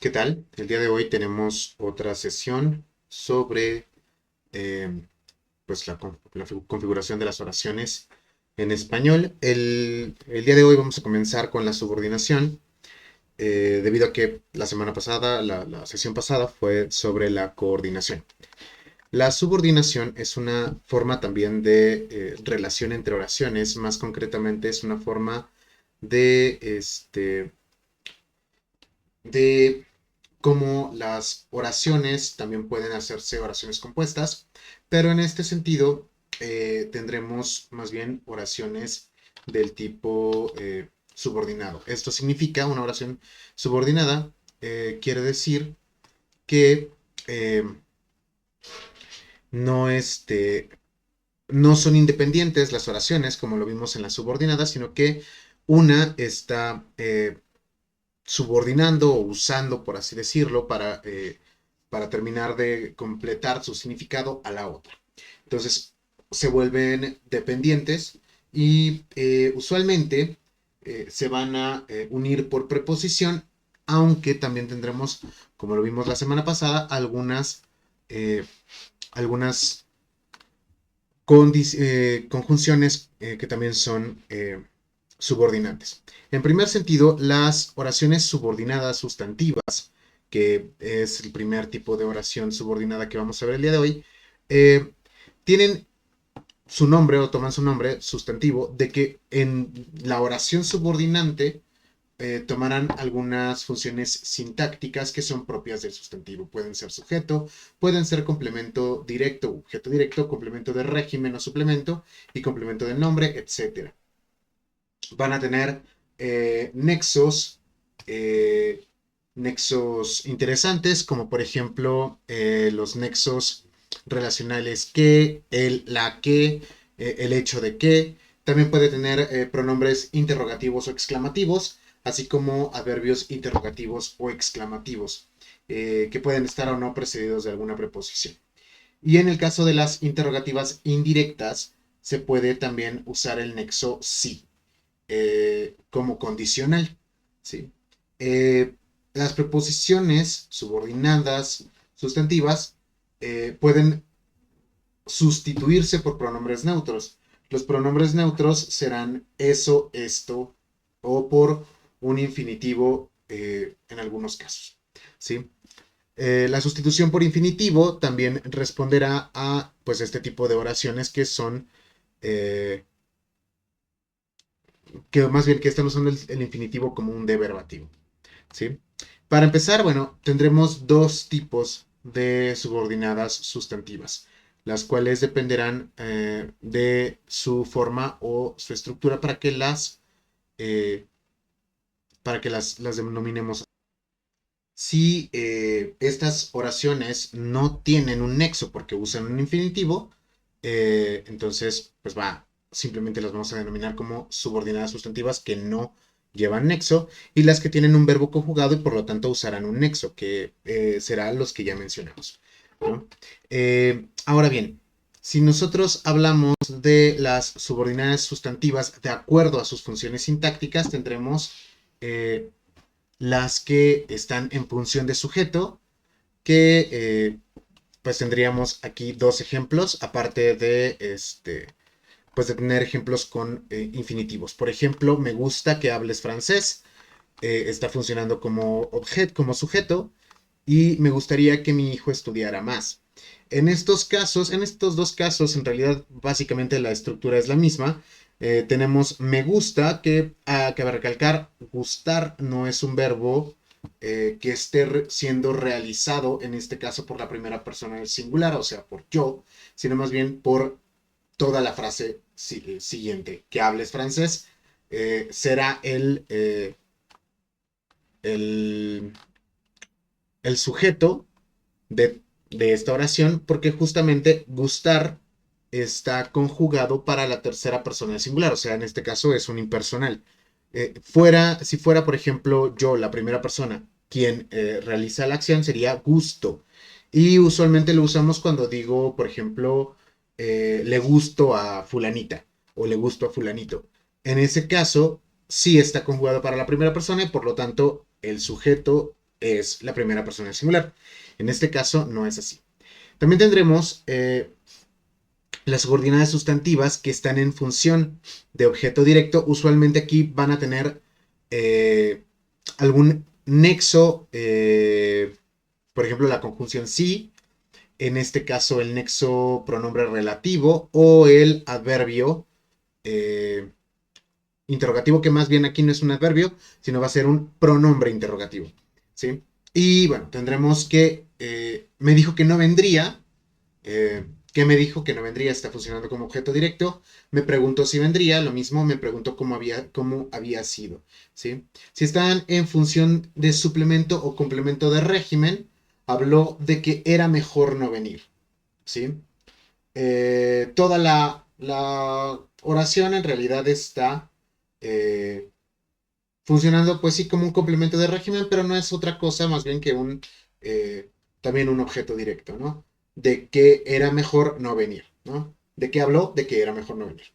¿Qué tal? El día de hoy tenemos otra sesión sobre eh, pues la configuración de las oraciones en español. El día de hoy vamos a comenzar con la subordinación, debido a que la semana pasada, la sesión pasada fue sobre la coordinación. La subordinación es una forma también de relación entre oraciones, más concretamente es una forma de, de como las oraciones también pueden hacerse oraciones compuestas, pero en este sentido tendremos más bien oraciones del tipo subordinado. Esto significa una oración subordinada, quiere decir que eh, no, no son independientes las oraciones, como lo vimos en la subordinada, sino que una está subordinando o usando, por así decirlo, para terminar de completar su significado a la otra. Entonces, se vuelven dependientes y usualmente se van a unir por preposición, aunque también tendremos, como lo vimos la semana pasada, eh, algunas conjunciones que también son subordinantes. En primer sentido, las oraciones subordinadas sustantivas, que es el primer tipo de oración subordinada que vamos a ver el día de hoy, eh, tienen su nombre o toman su nombre sustantivo de que en la oración subordinante tomarán algunas funciones sintácticas que son propias del sustantivo. Pueden ser sujeto, pueden ser complemento directo, objeto directo, complemento de régimen o suplemento y complemento de nombre, etcétera. Van a tener nexos, eh, nexos interesantes, como por ejemplo los nexos relacionales que, el, la que, el hecho de que. También puede tener pronombres interrogativos o exclamativos, así como adverbios interrogativos o exclamativos, que pueden estar o no precedidos de alguna preposición. Y en el caso de las interrogativas indirectas, se puede también usar el nexo sí como condicional. ¿Sí? Eh, las preposiciones subordinadas sustantivas pueden sustituirse por pronombres neutros. Los pronombres neutros serán eso, esto o por un infinitivo en algunos casos. ¿Sí? La sustitución por infinitivo también responderá a pues, este tipo de oraciones que son eh, que más bien que están usando el infinitivo como un deberativo. ¿Sí? Para empezar, bueno, tendremos dos tipos de subordinadas sustantivas, las cuales dependerán de su forma o su estructura eh, para que las denominemos. Si estas oraciones no tienen un nexo porque usan un infinitivo, entonces, pues va, simplemente las vamos a denominar como subordinadas sustantivas que no llevan nexo, y las que tienen un verbo conjugado y por lo tanto usarán un nexo, que serán los que ya mencionamos, ¿no? Ahora bien, si nosotros hablamos de las subordinadas sustantivas de acuerdo a sus funciones sintácticas, tendremos eh, las que están en función de sujeto, que pues tendríamos aquí dos ejemplos, aparte de pues de tener ejemplos con infinitivos. Por ejemplo, me gusta que hables francés, está funcionando como objeto, como sujeto, y me gustaría que mi hijo estudiara más. En estos casos, en estos dos casos, en realidad básicamente la estructura es la misma. Tenemos me gusta, que cabe recalcar, gustar no es un verbo que esté siendo realizado, en este caso por la primera persona del singular, o sea, por yo, sino más bien por toda la frase siguiente. Que hables francés será el, el sujeto de esta oración, porque justamente gustar está conjugado para la tercera persona del singular, o sea, en este caso es un impersonal. Si fuera, por ejemplo, yo, la primera persona, quien realiza la acción, sería gusto. Y usualmente lo usamos cuando digo, por ejemplo, le gusto a fulanita o le gusto a fulanito. En ese caso, sí está conjugado para la primera persona y por lo tanto el sujeto es la primera persona del singular. En este caso no es así. También tendremos las subordinadas sustantivas que están en función de objeto directo. Usualmente aquí van a tener algún nexo, por ejemplo la conjunción sí, en este caso el nexo pronombre relativo o el adverbio interrogativo, que más bien aquí no es un adverbio, sino va a ser un pronombre interrogativo, ¿sí? Y bueno, tendremos que me dijo que no vendría, ¿qué me dijo? Que no vendría, está funcionando como objeto directo. Me preguntó si vendría, lo mismo, me preguntó cómo había sido, ¿sí? Si están en función de suplemento o complemento de régimen, habló de que era mejor no venir, ¿sí? Toda la oración en realidad está eh, funcionando, pues sí, como un complemento de régimen, pero no es otra cosa más bien que eh, también un objeto directo, ¿no? De que era mejor no venir, ¿no? ¿De qué habló? De que era mejor no venir.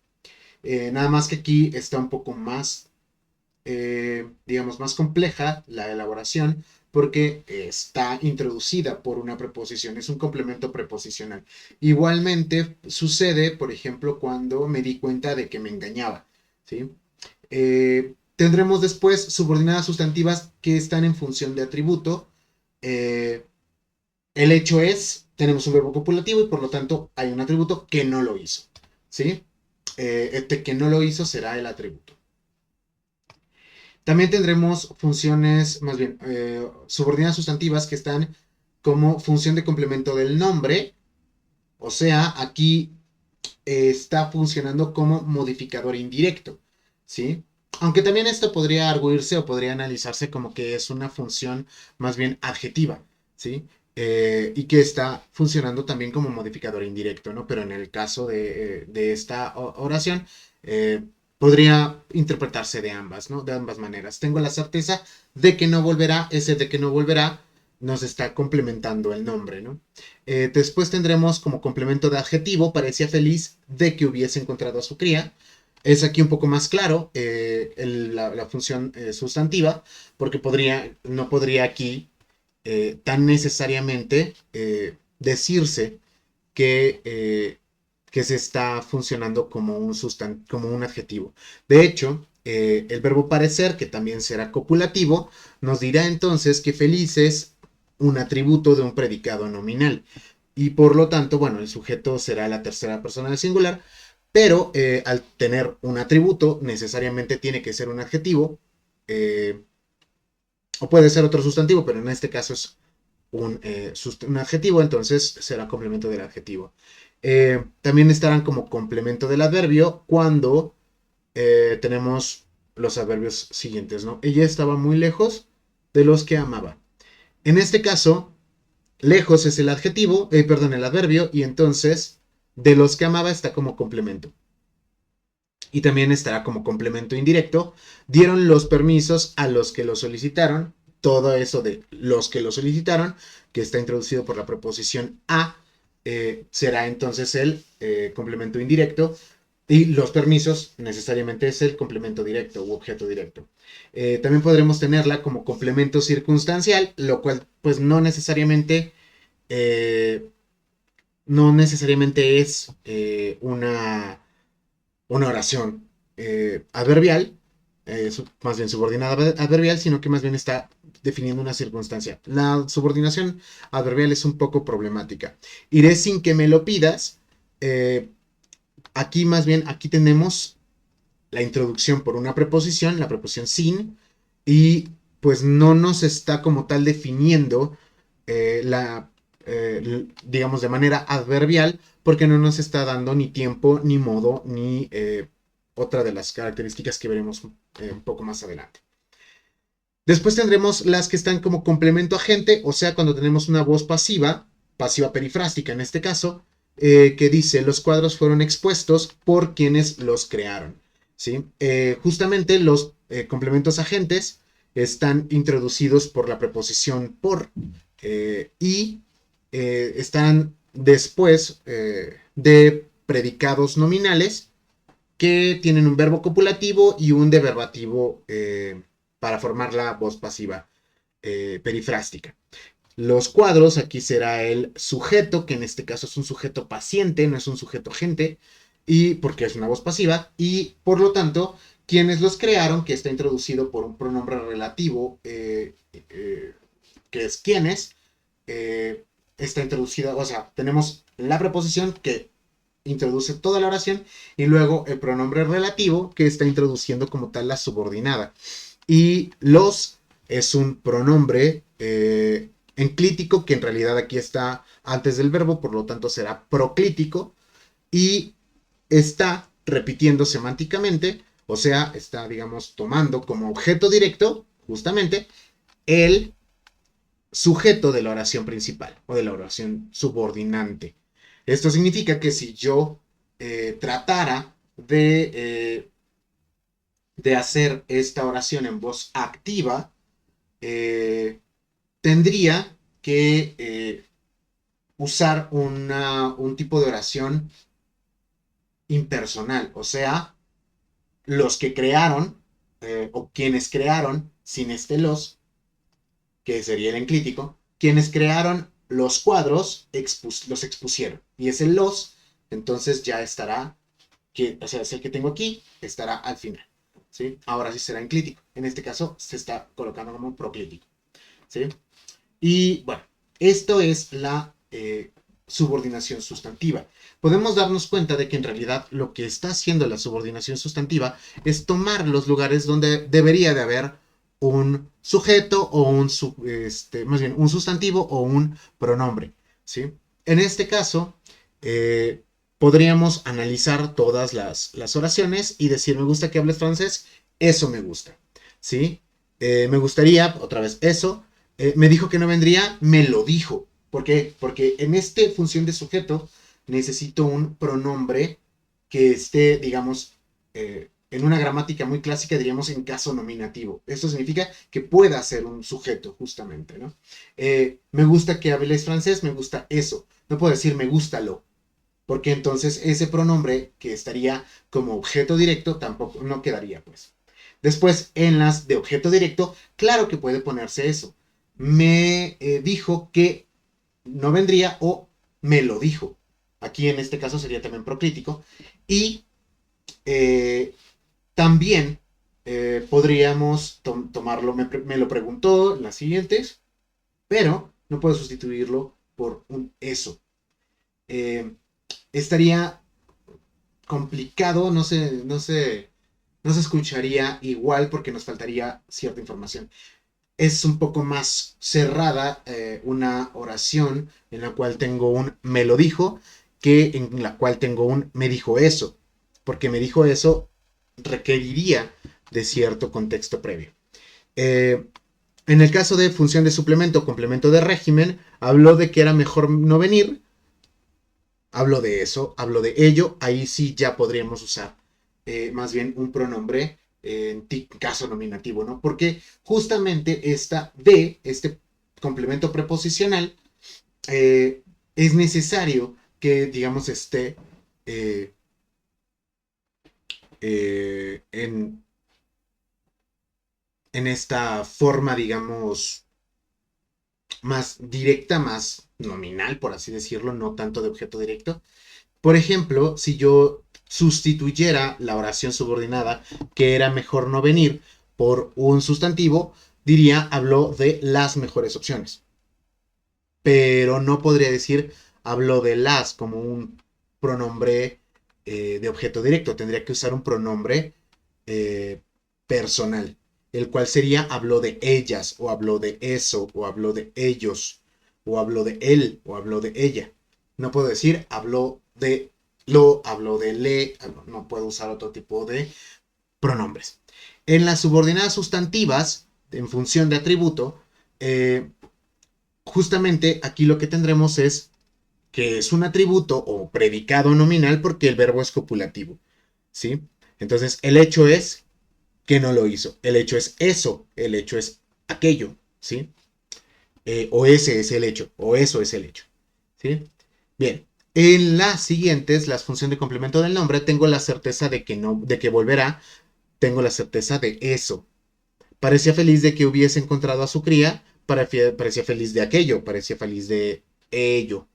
Nada más que aquí está un poco más, digamos, más compleja la elaboración porque está introducida por una preposición, es un complemento preposicional. Igualmente sucede, por ejemplo, cuando me di cuenta de que me engañaba, ¿sí? Tendremos después subordinadas sustantivas que están en función de atributo. Eh, el hecho es, tenemos un verbo copulativo y por lo tanto hay un atributo que no lo hizo, ¿sí? Este que no lo hizo será el atributo. También tendremos funciones, más bien, subordinadas sustantivas que están como función de complemento del nombre. O sea, aquí está funcionando como modificador indirecto, ¿sí? Aunque también esto podría arguirse o podría analizarse como que es una función más bien adjetiva, ¿sí? Y que está funcionando también como modificador indirecto, ¿no? Pero en el caso de esta oración, eh, podría interpretarse de ambas, ¿no? De ambas maneras. Tengo la certeza de que no volverá, ese de que no volverá nos está complementando el nombre, ¿no? Después tendremos como complemento de adjetivo, parecía feliz de que hubiese encontrado a su cría. Es aquí un poco más claro la función sustantiva, porque no podría aquí tan necesariamente decirse que se está funcionando como como un adjetivo. De hecho, el verbo parecer, que también será copulativo, nos dirá entonces que feliz es un atributo de un predicado nominal. Y por lo tanto, bueno, el sujeto será la tercera persona del singular, pero al tener un atributo, necesariamente tiene que ser un adjetivo, eh, o puede ser otro sustantivo, pero en este caso es un adjetivo, entonces será complemento del adjetivo. También estarán como complemento del adverbio cuando tenemos los adverbios siguientes, ¿no? Ella estaba muy lejos de los que amaba. En este caso, lejos es el adjetivo, perdón, el adverbio, y entonces de los que amaba está como complemento. Y también estará como complemento indirecto. Dieron los permisos a los que lo solicitaron. Todo eso de los que lo solicitaron, que está introducido por la preposición a, será entonces el complemento indirecto. Y los permisos necesariamente es el complemento directo u objeto directo. También podremos tenerla como complemento circunstancial, lo cual pues eh, no necesariamente es una oración adverbial, más bien subordinada adverbial, sino que más bien está definiendo una circunstancia. La subordinación adverbial es un poco problemática. Iré sin que me lo pidas. Aquí más bien, aquí tenemos la introducción por una preposición, la preposición sin, y pues no nos está como tal definiendo digamos, de manera adverbial, porque no nos está dando ni tiempo, ni modo, ni otra de las características que veremos un poco más adelante. Después tendremos las que están como complemento agente, o sea, cuando tenemos una voz pasiva, pasiva perifrástica en este caso, que dice los cuadros fueron expuestos por quienes los crearon. ¿Sí? Justamente los complementos agentes están introducidos por la preposición por y están después de predicados nominales que tienen un verbo copulativo y un deverbativo para formar la voz pasiva. perifrástica. Los cuadros, aquí será el sujeto, que en este caso es un sujeto paciente, no es un sujeto agente, y porque es una voz pasiva, y por lo tanto, quienes los crearon, que está introducido por un pronombre relativo, que es quienes, está introducida, o sea, tenemos la preposición que introduce toda la oración y luego el pronombre relativo que está introduciendo como tal la subordinada. Y los es un pronombre enclítico que en realidad aquí está antes del verbo, por lo tanto será proclítico y está repitiendo semánticamente, o sea, está, digamos, tomando como objeto directo justamente el sujeto de la oración principal o de la oración subordinante. Esto significa que si yo tratara de hacer esta oración en voz activa, eh, tendría que usar un tipo de oración impersonal, o sea, los que crearon o quienes crearon sin este los, que sería el enclítico, quienes crearon los cuadros los expusieron. Y ese los, entonces ya estará, o sea, es el que tengo aquí, estará al final. ¿Sí? Ahora sí será enclítico. En este caso se está colocando como proclítico. ¿Sí? Y bueno, esto es la subordinación sustantiva. Podemos darnos cuenta de que en realidad lo que está haciendo la subordinación sustantiva es tomar los lugares donde debería de haber un sujeto o más bien un sustantivo o un pronombre. ¿Sí? En este caso, eh, podríamos analizar todas las oraciones y decir, me gusta que hables francés, eso me gusta. ¿Sí? Me gustaría, otra vez, eso, me dijo que no vendría, me lo dijo. ¿Por qué? Porque en esta función de sujeto necesito un pronombre que esté, digamos, en una gramática muy clásica diríamos en caso nominativo. Esto significa que pueda ser un sujeto, justamente, ¿no? Me gusta que hables francés, me gusta eso. No puedo decir me gusta lo, porque entonces ese pronombre que estaría como objeto directo tampoco no quedaría, pues. Después, en las de objeto directo, claro que puede ponerse eso. Me dijo que no vendría o me lo dijo. Aquí en este caso sería también procrítico. Y eh, también podríamos tomarlo, me lo preguntó en las siguientes, pero no puedo sustituirlo por un eso. Eh, estaría complicado, no se escucharía igual porque nos faltaría cierta información. Es un poco más cerrada una oración en la cual tengo un me lo dijo que en la cual tengo un me dijo eso, porque me dijo eso requeriría de cierto contexto previo. Eh, en el caso de función de suplemento o complemento de régimen, habló de que era mejor no venir, habló de eso, habló de ello, ahí sí ya podríamos usar más bien un pronombre en caso nominativo, ¿no? Porque justamente esta de, este complemento preposicional, es necesario que, digamos, esté eh, eh, en, en esta forma, digamos, más directa, más nominal, por así decirlo, no tanto de objeto directo. Por ejemplo, si yo sustituyera la oración subordinada, que era mejor no venir, por un sustantivo, diría, habló de las mejores opciones. Pero no podría decir, habló de las como un pronombre de objeto directo. Tendría que usar un pronombre eh, personal, el cual sería, habló de ellas, o habló de eso, o habló de ellos, o habló de él, o habló de ella. No puedo decir, habló de lo, habló de le, no puedo usar otro tipo de pronombres. En las subordinadas sustantivas, en función de atributo, justamente aquí lo que tendremos es que es un atributo o predicado nominal porque el verbo es copulativo, ¿sí? Entonces, el hecho es que no lo hizo. El hecho es eso, el hecho es aquello, ¿sí? O ese es el hecho, o eso es el hecho, ¿sí? Bien, en las siguientes, las funciones de complemento del nombre, tengo la certeza de que no, de que volverá, tengo la certeza de eso. Parecía feliz de que hubiese encontrado a su cría, parecía feliz de aquello, parecía feliz de ello.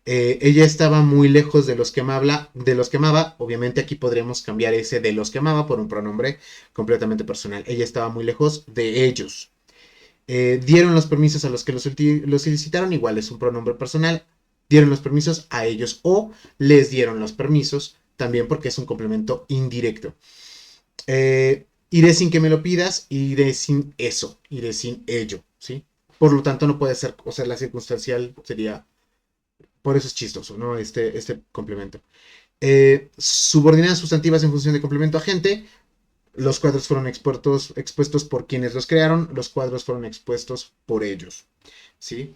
Ella estaba muy lejos de los que amaba. Obviamente aquí podríamos cambiar ese de los que amaba por un pronombre completamente personal. Ella estaba muy lejos de ellos. Dieron los permisos a los que los solicitaron, igual es un pronombre personal. Dieron los permisos a ellos o les dieron los permisos, también porque es un complemento indirecto. Iré sin que me lo pidas, iré sin eso, iré sin ello, ¿sí? Por lo tanto, no puede ser, o sea, la circunstancial sería, por eso es chistoso, ¿no? Este complemento. Subordinadas sustantivas en función de complemento agente. Los cuadros fueron expuestos por quienes los crearon, los cuadros fueron expuestos por ellos, ¿sí?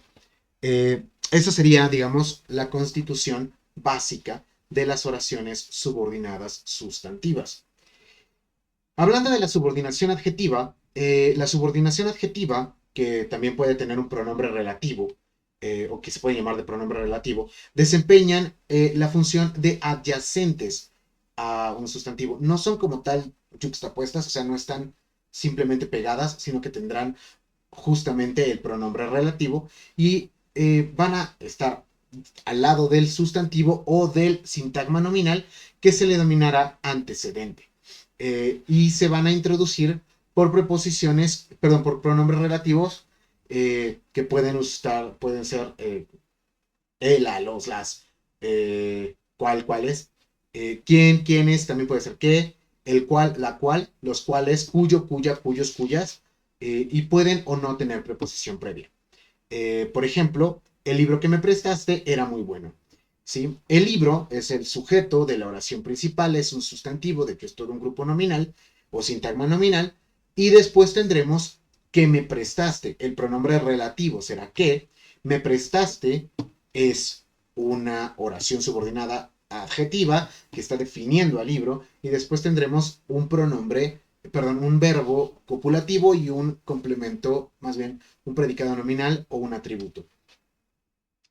Eso sería, digamos, la constitución básica de las oraciones subordinadas sustantivas. Hablando de la subordinación adjetiva, que también puede tener un pronombre relativo, o que se puede llamar de pronombre relativo, desempeñan la función de adyacentes a un sustantivo. No son como tal yuxtapuestas, o sea, no están simplemente pegadas, sino que tendrán justamente el pronombre relativo y van a estar al lado del sustantivo o del sintagma nominal que se le denominará antecedente. Y se van a introducir por preposiciones, perdón, por pronombres relativos que pueden ser el, a, los, las, cuáles, quién, quiénes, también puede ser qué, el cual, la cual, los cuales, cuyo, cuya, cuyos, cuyas, y pueden o no tener preposición previa. Por ejemplo, el libro que me prestaste era muy bueno. ¿Sí? El libro es el sujeto de la oración principal, es un sustantivo, de que es todo un grupo nominal o sintagma nominal, y después tendremos que me prestaste. El pronombre relativo será que, me prestaste es una oración subordinada adjetiva que está definiendo al libro, y después tendremos un pronombre, perdón, un verbo copulativo y un complemento, más bien un predicado nominal o un atributo.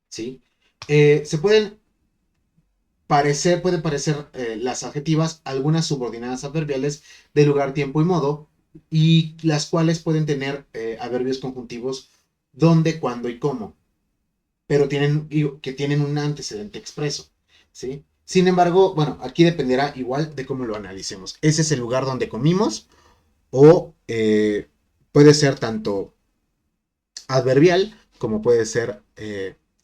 ¿Sí? Se pueden pueden parecer las adjetivas algunas subordinadas adverbiales de lugar, tiempo y modo, y las cuales pueden tener adverbios conjuntivos dónde, cuándo y cómo, pero que tienen un antecedente expreso, ¿sí? Sin embargo, bueno, aquí dependerá igual de cómo lo analicemos. Ese es el lugar donde comimos o puede ser tanto adverbial como puede ser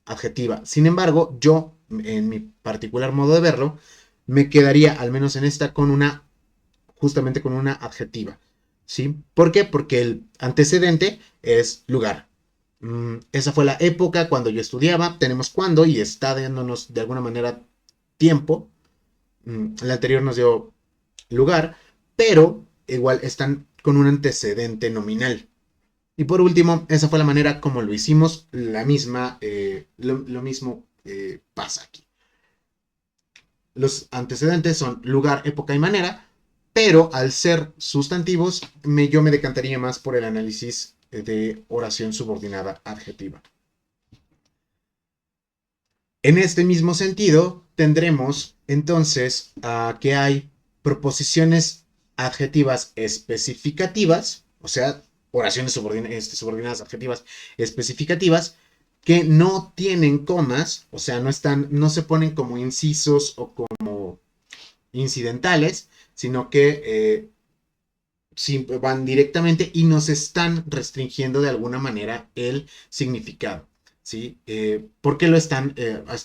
adjetiva. Sin embargo, yo, en mi particular modo de verlo, me quedaría, al menos en esta, justamente con una adjetiva. ¿Sí? ¿Por qué? Porque el antecedente es lugar. Esa fue la época cuando yo estudiaba, tenemos cuándo y está dándonos de alguna manera tiempo. El anterior nos dio lugar, pero igual están con un antecedente nominal. Y por último, esa fue la manera como lo hicimos, lo mismo pasa aquí. Los antecedentes son lugar, época y manera, pero al ser sustantivos, yo me decantaría más por el análisis de oración subordinada adjetiva. En este mismo sentido, tendremos entonces que hay proposiciones adjetivas especificativas, o sea, oraciones subordinadas adjetivas especificativas, que no tienen comas, o sea, no se ponen como incisos o como incidentales, sino que van directamente y nos están restringiendo de alguna manera el significado. ¿Sí? Porque están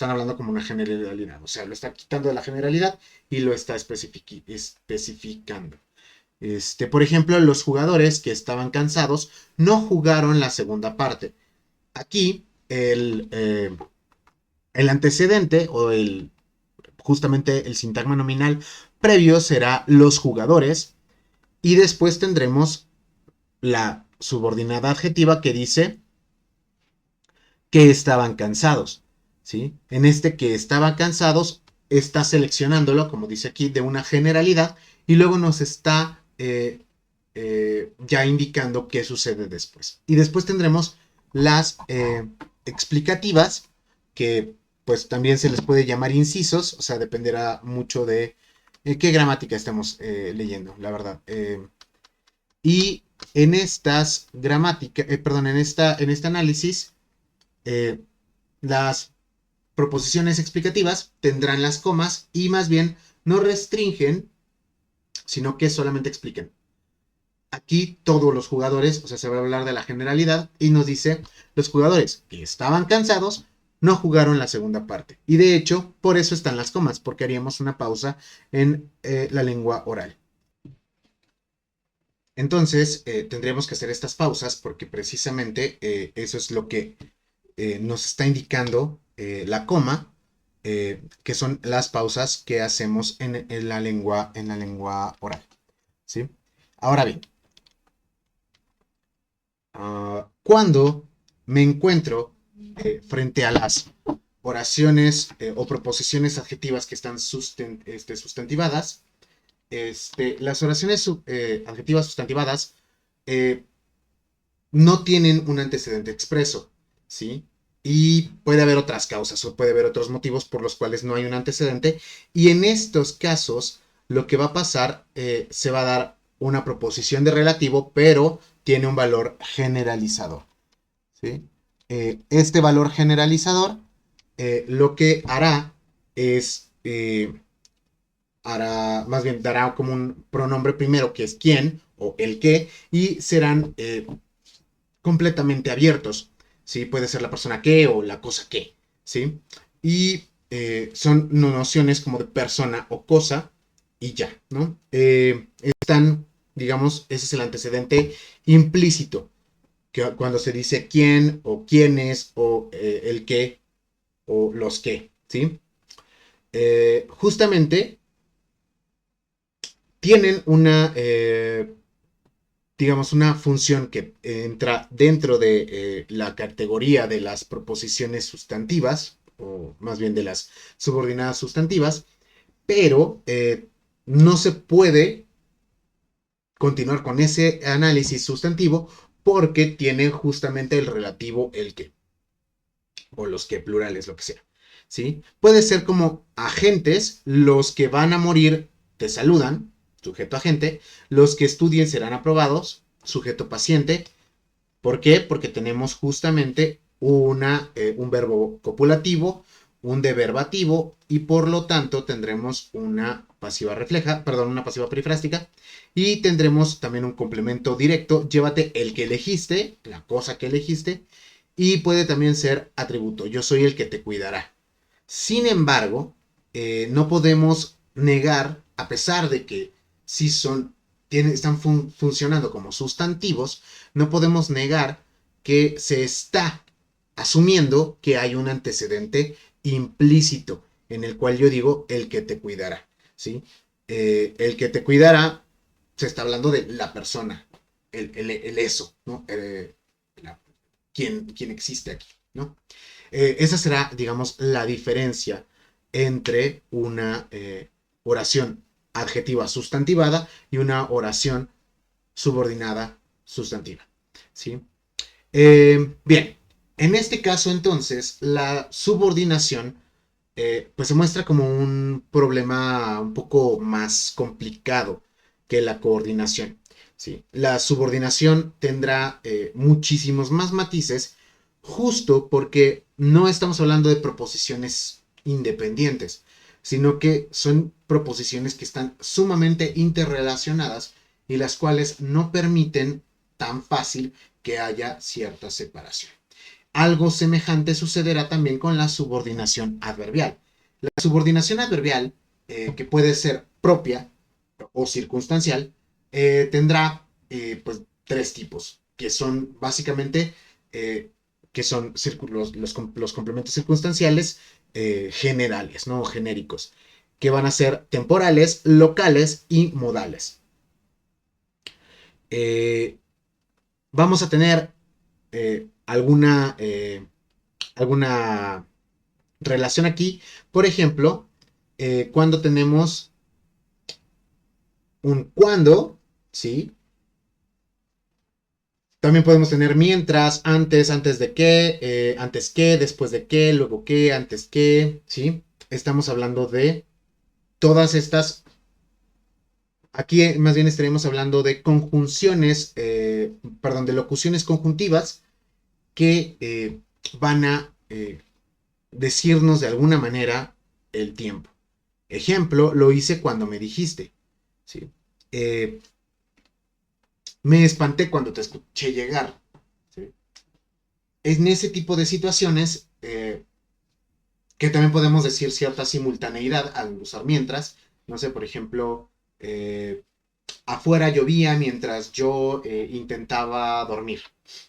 hablando como una generalidad, o sea, lo está quitando de la generalidad y lo está especificando. Por ejemplo, los jugadores que estaban cansados no jugaron la segunda parte. Aquí el antecedente o justamente el sintagma nominal previo será los jugadores y después tendremos la subordinada adjetiva que dice que estaban cansados, ¿sí? En este que estaban cansados está seleccionándolo, como dice aquí, de una generalidad y luego nos está ya indicando qué sucede después. Y después tendremos las explicativas, que pues también se les puede llamar incisos, o sea, dependerá mucho de qué gramática estemos leyendo, la verdad. Y en estas gramáticas, perdón, en este análisis, eh, las proposiciones explicativas tendrán las comas y más bien no restringen, sino que solamente expliquen. Aquí todos los jugadores, o sea, se va a hablar de la generalidad y nos dice, los jugadores que estaban cansados no jugaron la segunda parte. Y de hecho, por eso están las comas, porque haríamos una pausa en la lengua oral. Entonces, tendríamos que hacer estas pausas porque precisamente eso es lo que nos está indicando la coma, que son las pausas que hacemos en la lengua oral. ¿Sí? Ahora bien, cuando me encuentro frente a las oraciones o proposiciones adjetivas que están sustantivadas, las oraciones adjetivas sustantivadas eh, no tienen un antecedente expreso, ¿sí? Y puede haber otras causas o puede haber otros motivos por los cuales no hay un antecedente. Y en estos casos, lo que va a pasar, se va a dar una proposición de relativo, pero tiene un valor generalizador, ¿sí? Este valor generalizador lo que hará es, más bien, dará como un pronombre primero que es quién o el qué, y serán completamente abiertos, ¿sí? Puede ser la persona que o la cosa que, ¿sí? Y son nociones como de persona o cosa y ya, ¿no? Están, digamos, ese es el antecedente implícito, que cuando se dice quién o quiénes o el qué o los que, ¿sí? Justamente tienen una, digamos, una función que entra dentro de la categoría de las proposiciones sustantivas, o más bien de las subordinadas sustantivas, pero no se puede continuar con ese análisis sustantivo porque tiene justamente el relativo el que, o los que plurales, lo que sea. ¿Sí? Puede ser como agentes, los que van a morir te saludan, sujeto agente, los que estudien serán aprobados, sujeto paciente. ¿Por qué? Porque tenemos justamente un verbo copulativo, un deverbativo y por lo tanto tendremos una pasiva refleja, perdón, una pasiva perifrástica y tendremos también un complemento directo, llévate el que elegiste, la cosa que elegiste y puede también ser atributo, yo soy el que te cuidará. Sin embargo, no podemos negar, a pesar de que sí están funcionando como sustantivos, no podemos negar que se está asumiendo que hay un antecedente implícito en el cual yo digo el que te cuidará, ¿sí? El que te cuidará se está hablando de la persona, el eso, ¿no? Quien existe aquí, ¿no? Esa será, digamos, la diferencia entre una oración adjetiva sustantivada y una oración subordinada sustantiva. ¿Sí? Bien, en este caso entonces, la subordinación pues se muestra como un problema un poco más complicado que la coordinación. ¿Sí? La subordinación tendrá muchísimos más matices justo porque no estamos hablando de proposiciones independientes, sino que son proposiciones que están sumamente interrelacionadas y las cuales no permiten tan fácil que haya cierta separación. Algo semejante sucederá también con la subordinación adverbial. La subordinación adverbial, que puede ser propia o circunstancial, tendrá pues tres tipos, que son básicamente que son los complementos circunstanciales generales, ¿no? Genéricos, que van a ser temporales, locales y modales. Eh, Vamos a tener alguna relación aquí. Por ejemplo, cuando tenemos un cuando, ¿sí? También podemos tener mientras, antes de qué, antes que, después de qué, luego qué, antes que, ¿sí? Estamos hablando de todas estas Aquí más bien estaremos hablando de conjunciones, perdón, de locuciones conjuntivas que van a decirnos de alguna manera el tiempo. Ejemplo, lo hice cuando me dijiste, ¿sí? Eh, Me espanté cuando te escuché llegar, ¿sí? En ese tipo de situaciones, que también podemos decir cierta simultaneidad al usar mientras, no sé, por ejemplo, afuera llovía mientras yo intentaba dormir,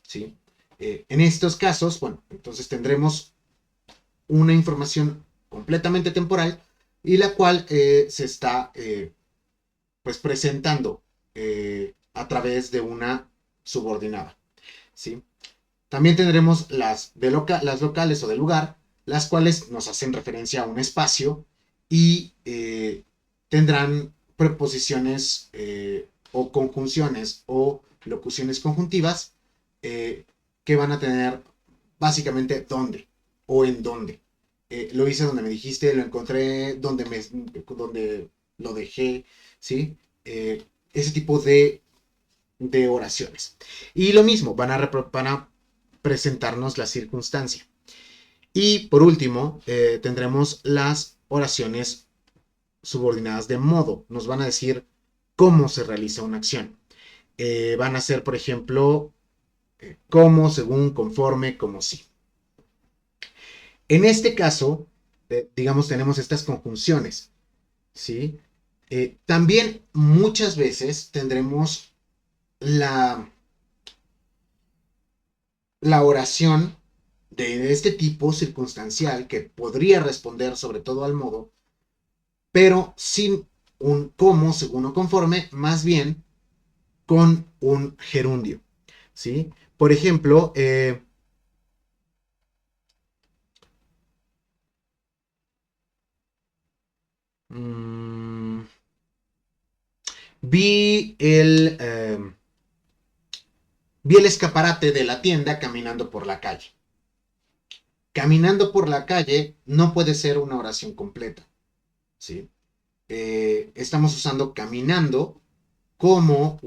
¿sí? En estos casos, bueno, entonces tendremos una información completamente temporal y la cual se está pues presentando a través de una subordinada, ¿sí? También tendremos las locales o de lugar, las cuales nos hacen referencia a un espacio y tendrán preposiciones o conjunciones o locuciones conjuntivas eh, que van a tener básicamente dónde o en dónde. Lo hice donde me dijiste, lo encontré donde lo dejé, ¿sí? Ese tipo de oraciones. Y lo mismo, van a presentarnos la circunstancia. Y por último, tendremos las oraciones subordinadas de modo. Nos van a decir cómo se realiza una acción. Van a ser, por ejemplo, cómo, según, conforme, como si. En este caso, digamos, tenemos estas conjunciones, ¿sí? También muchas veces tendremos la, la oración de este tipo circunstancial que podría responder sobre todo al modo, pero sin un cómo, según o conforme, más bien con un gerundio, ¿sí? Por ejemplo, mmm, vi vi el escaparate de la tienda caminando por la calle. Caminando por la calle no puede ser una oración completa, ¿sí? Estamos usando caminando como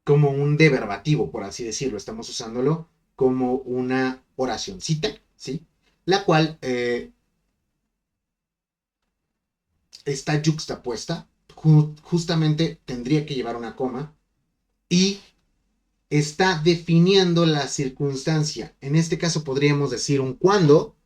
como un deverbativo, por así decirlo. Estamos usándolo como una oracioncita, ¿sí? La cual está yuxtapuesta, justamente tendría que llevar una coma y está definiendo la circunstancia. En este caso podríamos decir un cuándo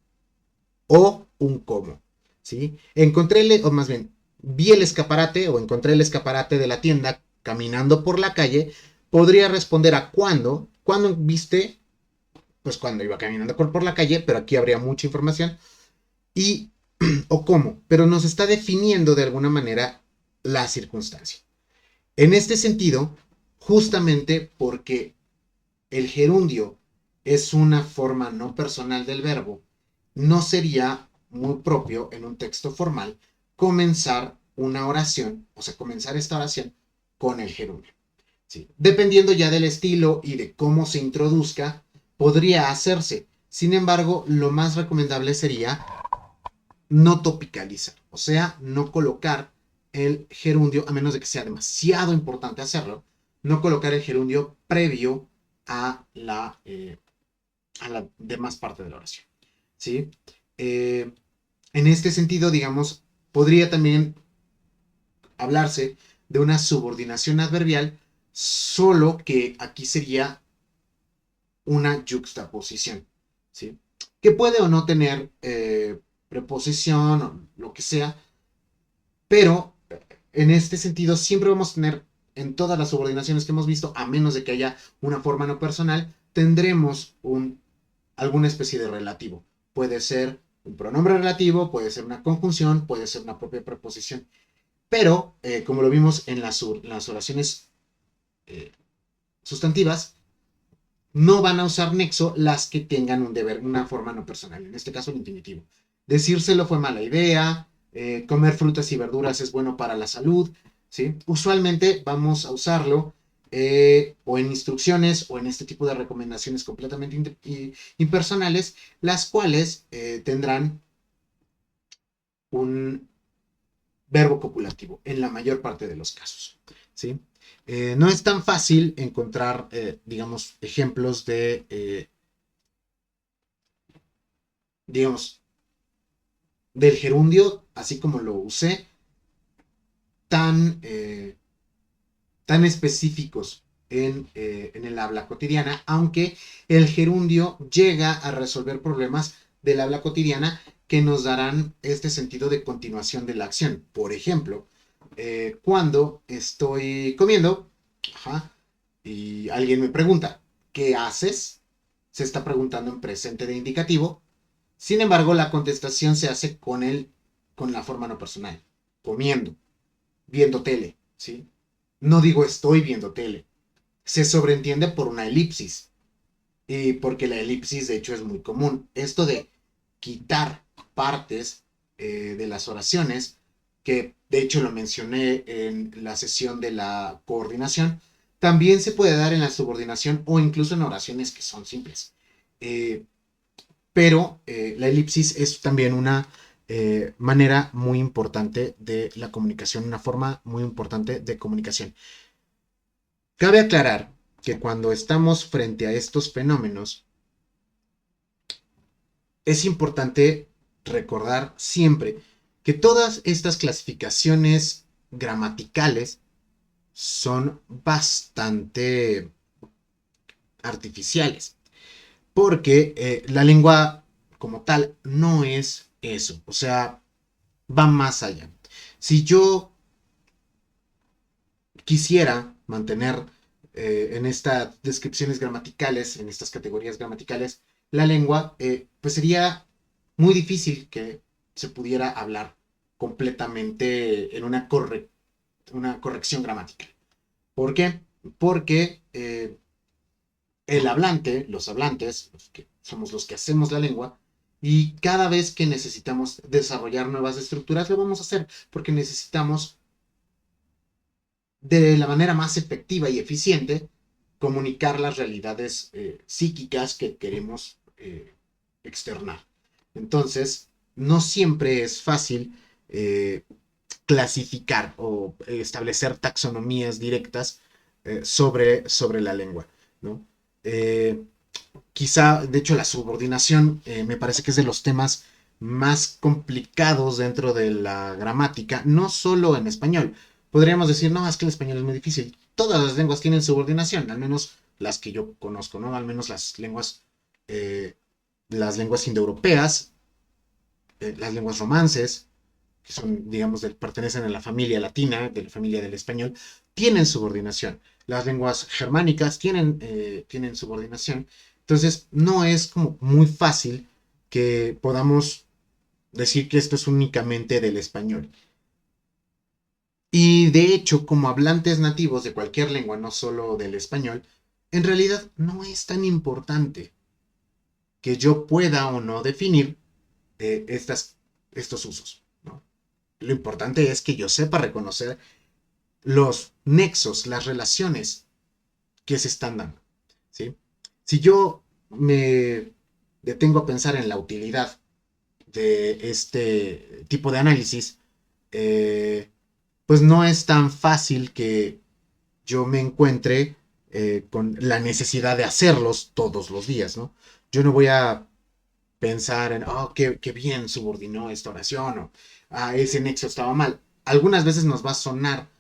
o un cómo, ¿sí? Encontré, o más bien, vi el escaparate o encontré el escaparate de la tienda caminando por la calle, podría responder a cuándo. ¿Cuándo viste? Pues cuando iba caminando por la calle, pero aquí habría mucha información. Y, o cómo, pero nos está definiendo de alguna manera la circunstancia. En este sentido, justamente porque el gerundio es una forma no personal del verbo, no sería muy propio en un texto formal comenzar una oración, o sea, comenzar esta oración con el gerundio. ¿Sí? Dependiendo ya del estilo y de cómo se introduzca, podría hacerse. Sin embargo, lo más recomendable sería no topicalizar, o sea, no colocar el gerundio, a menos de que sea demasiado importante hacerlo, no colocar el gerundio previo a la demás parte de la oración. ¿Sí? Eh, en este sentido, digamos, podría también hablarse de una subordinación adverbial, solo que aquí sería una yuxtaposición, ¿sí? Que puede o no tener preposición o lo que sea, pero en este sentido siempre vamos a tener en todas las subordinaciones que hemos visto, a menos de que haya una forma no personal, tendremos alguna especie de relativo. Puede ser un pronombre relativo, puede ser una conjunción, puede ser una propia preposición. Pero, como lo vimos en las oraciones eh, sustantivas, no van a usar nexo las que tengan un deber, una forma no personal, en este caso el infinitivo. Decírselo fue mala idea, comer frutas y verduras es bueno para la salud, ¿sí? Usualmente vamos a usarlo o en instrucciones o en este tipo de recomendaciones completamente impersonales, las cuales tendrán un verbo copulativo, en la mayor parte de los casos, ¿sí? No es tan fácil encontrar, digamos, ejemplos de, digamos, del gerundio, así como lo usé, tan, tan específicos en el habla cotidiana, aunque el gerundio llega a resolver problemas del habla cotidiana que nos darán este sentido de continuación de la acción. Por ejemplo, cuando estoy comiendo, ajá, y alguien me pregunta, ¿qué haces? Se está preguntando en presente de indicativo. Sin embargo, la contestación se hace con la forma no personal, comiendo, viendo tele, ¿sí? No digo estoy viendo tele. Se sobreentiende por una elipsis. Y porque la elipsis, de hecho, es muy común. Esto de quitar partes de las oraciones, que de hecho lo mencioné en la sesión de la coordinación, también se puede dar en la subordinación o incluso en oraciones que son simples. Eh, pero la elipsis es también una manera muy importante de la comunicación, una forma muy importante de comunicación. Cabe aclarar que cuando estamos frente a estos fenómenos, es importante recordar siempre que todas estas clasificaciones gramaticales son bastante artificiales, porque la lengua como tal no es eso, o sea, va más allá. Si yo quisiera mantener en estas descripciones gramaticales, en estas categorías gramaticales, la lengua, pues sería muy difícil que se pudiera hablar completamente en una corrección gramatical. ¿Por qué? Porque el hablante, los hablantes, los que somos los que hacemos la lengua, y cada vez que necesitamos desarrollar nuevas estructuras, lo vamos a hacer porque necesitamos de la manera más efectiva y eficiente comunicar las realidades psíquicas que queremos externar. Entonces, no siempre es fácil clasificar o establecer taxonomías directas sobre la lengua, ¿no? Eh, Quizá, de hecho, la subordinación me parece que es de los temas más complicados dentro de la gramática, no solo en español. Podríamos decir, no, es que el español es muy difícil. Todas las lenguas tienen subordinación, al menos las que yo conozco, ¿no? Al menos las lenguas indoeuropeas, las lenguas romances, que son, digamos, pertenecen a la familia latina, de la familia del español, tienen subordinación. Las lenguas germánicas tienen subordinación. Entonces, no es como muy fácil que podamos decir que esto es únicamente del español. Y de hecho, como hablantes nativos de cualquier lengua, no solo del español, en realidad no es tan importante que yo pueda o no definir estos usos, ¿no? Lo importante es que yo sepa reconocer los nexos, las relaciones que se están dando, ¿sí? Si yo me detengo a pensar en la utilidad de este tipo de análisis, eh, pues no es tan fácil que yo me encuentre con la necesidad de hacerlos todos los días, ¿no? Yo no voy a pensar en, oh, qué bien subordinó esta oración, o ese nexo estaba mal. Algunas veces nos va a sonar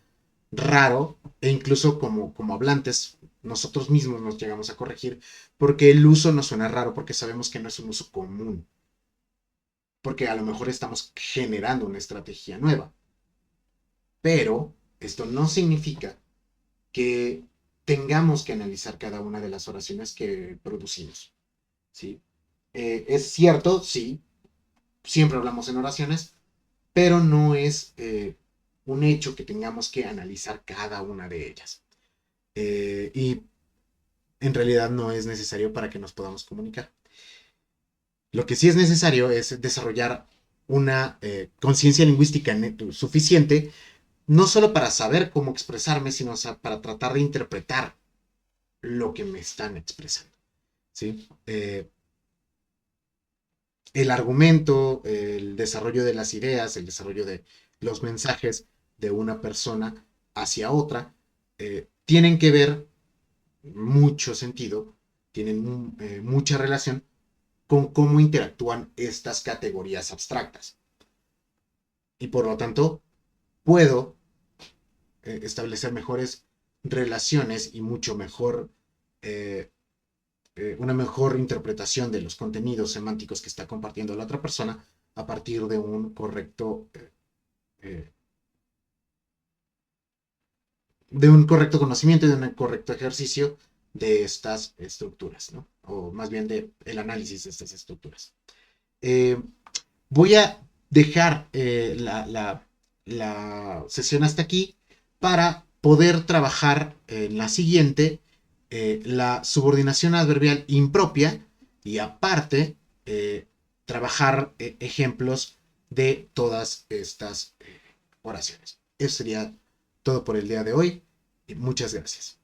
raro e incluso como hablantes nosotros mismos nos llegamos a corregir porque el uso nos suena raro porque sabemos que no es un uso común, porque a lo mejor estamos generando una estrategia nueva, pero esto no significa que tengamos que analizar cada una de las oraciones que producimos, ¿sí? Es cierto, sí, siempre hablamos en oraciones, pero no es un hecho que tengamos que analizar cada una de ellas. Y en realidad no es necesario para que nos podamos comunicar. Lo que sí es necesario es desarrollar una conciencia lingüística suficiente, no solo para saber cómo expresarme, sino para tratar de interpretar lo que me están expresando. ¿Sí? El argumento, el desarrollo de las ideas, el desarrollo de los mensajes de una persona hacia otra tienen que ver mucho sentido, tienen mucha relación con cómo interactúan estas categorías abstractas. Y por lo tanto, puedo establecer mejores relaciones y mucho mejor, eh, una mejor interpretación de los contenidos semánticos que está compartiendo la otra persona a partir eh, de un correcto conocimiento y de un correcto ejercicio de estas estructuras, ¿no? O más bien de el análisis de estas estructuras. Eh, Voy a dejar la sesión hasta aquí para poder trabajar en la siguiente la subordinación adverbial impropia y aparte trabajar ejemplos de todas estas oraciones. Eso sería todo por el día de hoy y muchas gracias.